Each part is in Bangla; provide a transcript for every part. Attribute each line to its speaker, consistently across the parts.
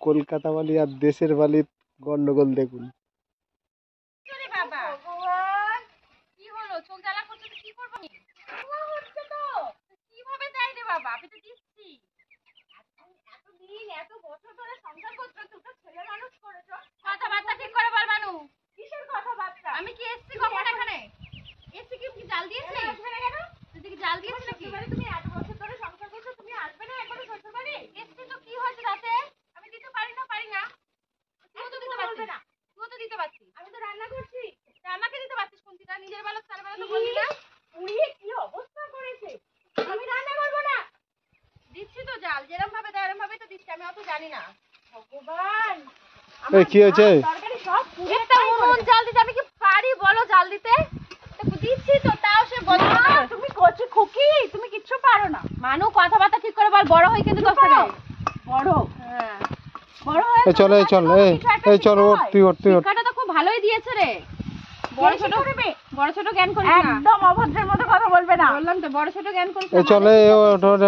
Speaker 1: কলকাতা বালি আর দেশের বালির গন্ডগোল দেখুন।
Speaker 2: আমি কি এসছি কখন এখানে? এসছি কি জাল দিয়েছি? তুই কি জাল দিয়েছিস নাকি? তুমি এত বছর ধরে সংসার করছো, তুমি আসবে না একবার শ্বশুর বাড়ি? এসছি তো কি হয়েছে তাতে? আমি দিতে পারি না। তুই তো দিতে পারছিস না। তুই তো দিতে পারছিস। আমি তো রান্না করছি। তা আমাকে দিতে পারছিস কোনটা? নিজের বেলা সারা বেলা তো বললি না। পুড়িয়ে কি অবস্থা করেছে? আমি রান্না করব না। দিচ্ছি তো জাল, যেরকম ভাবে দেয় এরকম ভাবেই তো দিচ্ছি, আমি অত জানি না। ভগবান,
Speaker 1: এই কি হয়েছে?
Speaker 2: তরকারি সব পুড়ে একটা উনুন জাল দিতে আমি কি পারি বলো জাল দিতে? দিচ্ছি তো তাও সে বলো না। তুমি কচি খুকি, তুমি কিচ্ছু পারো না। মানু কথাবার্তা ঠিক করে বল, বড় হই কিন্তু তোর থেকে বড়। হ্যাঁ বড় হয়ে
Speaker 1: চল ওঠ তুই ওঠ।
Speaker 2: শিক্ষাটা তো খুব ভালোই দিয়েছে রে। বড় ছোট জ্ঞান করিস না, একদম অভদ্রের মতো কথা বলবে না। বললাম তো বড় ছোট জ্ঞান করিস না।
Speaker 1: চল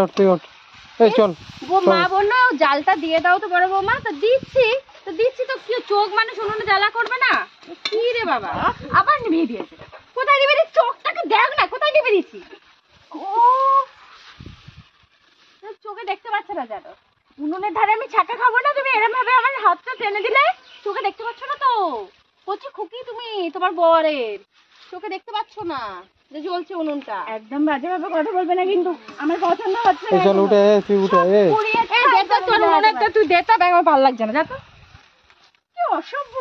Speaker 1: ওঠ তুই ওঠ। এই চল।
Speaker 2: মা বললো জালটা দিয়ে দাও তো বড় বৌমা, তো দিচ্ছি তো কি চোখ মানুষ উনুনে জ্বালা করবে না? কি রে বাবা, আবার নিভিয়ে দিয়েছে। কোথায় নিভিয়ে দিয়েছি? চোখটাকে দেখ না, কোথায় নিভিয়ে দিয়েছি? ও চোখে দেখতে পাচ্ছে না জানো? উনুনের ধারে আমি ছাকা খাবো না, তুমি এরকম ভাবে আমার হাতটা টেনে দিলে। চোখে দেখতে পাচ্ছ না তো? কচি খুকি তুমি, তোমার বরের চোখে দেখতে পাচ্ছ না যে জ্বলছে উনুনটা? একদম বাজে ভাবে কথা বলবে না কিন্তু, আমার পছন্দ হচ্ছে না।
Speaker 1: চল উঠে তুই উঠে।
Speaker 2: তোর উনুনেরটা তুই দে তো, আমার ভালো লাগছে না, যা তো। কি অসভ্য!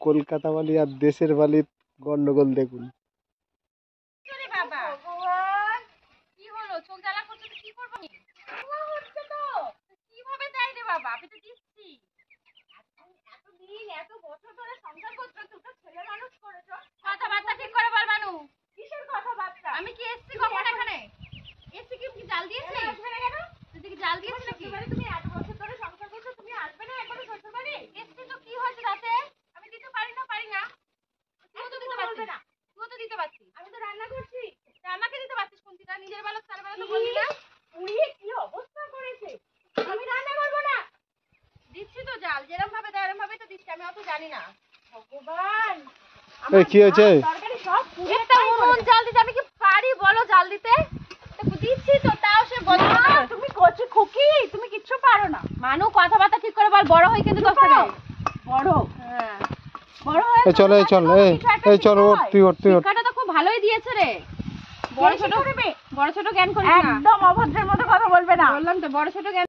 Speaker 1: কলকাতা বালি আর দেশের বালির গন্ডগোল দেখুন।
Speaker 2: কি হলো? চোখ জ্বালা করছে তো কি করবো আমি? হচ্ছে তো কিভাবে দেয় রে বাবা? আমি তো দিচ্ছি। এতদিন এত বছর ধরে সংসার করছো, দুটো ছেলে মানুষ করেছো। কথাবার্তা ঠিক করে বল মানু। কিসের কথাবার্তা? আমি কি এসছি কখন এখানে? এসছি কি জাল দিয়েছি? আসবে না কেন? তুই কি জাল দিয়েছিস নাকি? তুমি এত বছর ধরে সংসার করছো, তুমি আসবে না একবার শ্বশুর বাড়ি? এসছি তো কি হয়েছে তাতে? আমি দিতে পারি না। তুই তো দিতে পারছিস না। তুই তো দিতে পারছিস। আমি তো রান্না করছি। তা আমাকে দিতে পারছিস কোনটা? নিজের বেলা সারা বেলা তো বললি না। পুড়িয়ে কি অবস্থা করেছে? আমি রান্না করব না। দিচ্ছি তো জাল, যেরকম ভাবে দেয় এরকম ভাবেই তো দিচ্ছি, আমি অত জানি না। ভগবান,
Speaker 1: এই কি হয়েছে?
Speaker 2: তরকারি সব পুড়ে একটা উনুন জাল দিতে আমি কি পারি বলো জাল দিতে? দিচ্ছি তো তাও সে বলো না। তুমি কচি খুকি, তুমি কিচ্ছু পারো না। মানু কথাবার্তা ঠিক করে বল, বড় হই কিন্তু তোর থেকে বড়। হ্যাঁ বড় হয়ে
Speaker 1: চল ওঠ তুই ওঠ।
Speaker 2: শিক্ষাটা তো খুব ভালোই দিয়েছে রে। বড় ছোট জ্ঞান করিস না, একদম অভদ্রের মতো কথা বলবে না। বললাম তো বড় ছোট জ্ঞান